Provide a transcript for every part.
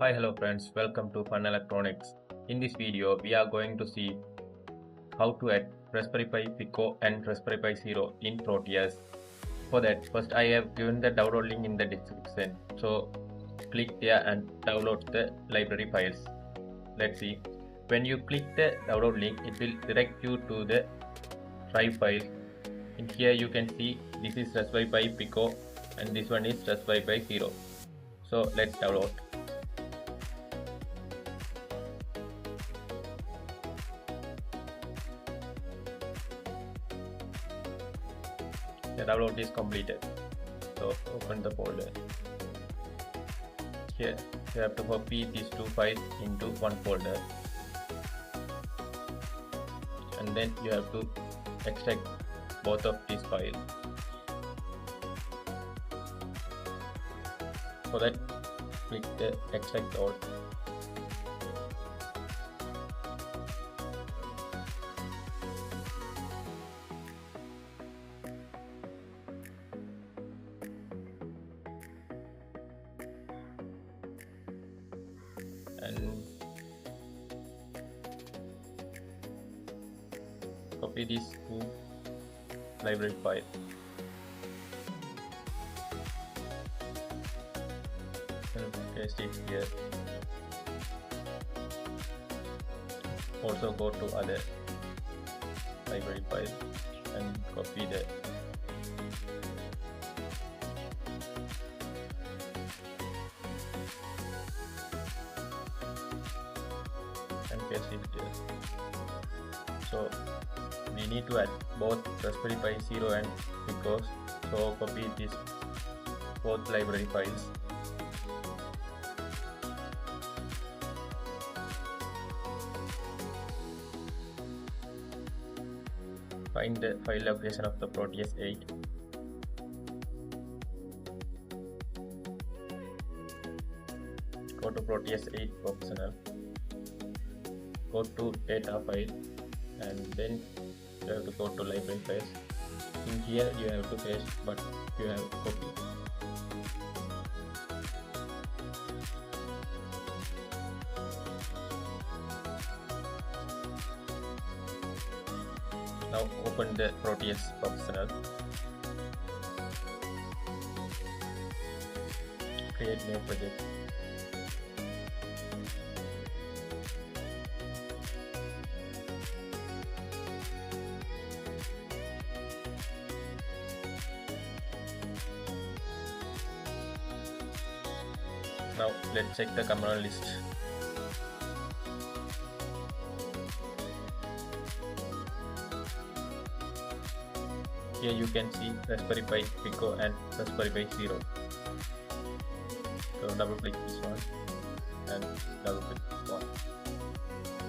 Hi, hello friends, welcome to Fun Electronics. In this video, we are going to see how to add Raspberry Pi Pico and Raspberry Pi Zero in Proteus. For that, first I have given the download link in the description. So click there and download the library files. Let's see. When you click the download link, it will direct you to the drive file. In here you can see this is Raspberry Pi Pico and this one is Raspberry Pi Zero. So let's download. The download is completed. So open the folder. Here you have to copy these two files into one folder, and then you have to extract both of these files. For that, click the extract all. And copy these two library files. And paste it here. Also go to other library file and copy the and paste it here. So we need to add both Raspberry Pi Zero and Pico, so copy these both library files. Find the file location of the Proteus 8. Go to Proteus 8 optional. Go to data file and then you have to go to library files. In here you have to paste, but you have to copy. Now open the Proteus optional. Create new project. Now let's check the command list. Here you can see Raspberry Pi Pico and Raspberry Pi Zero. So double click this one and double click this one.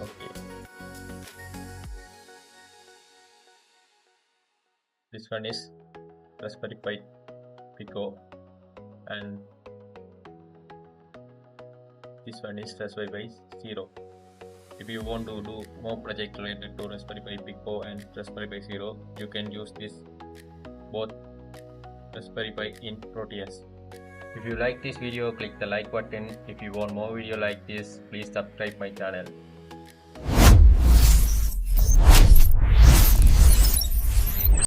Okay. This one is Raspberry Pi Pico and this one is Raspberry Pi Zero. If you want to do more project related to Raspberry Pi Pico and Raspberry Pi Zero, you can use this both Raspberry Pi in Proteus. If you like this video, click the like button. If you want more video like this, please subscribe my channel.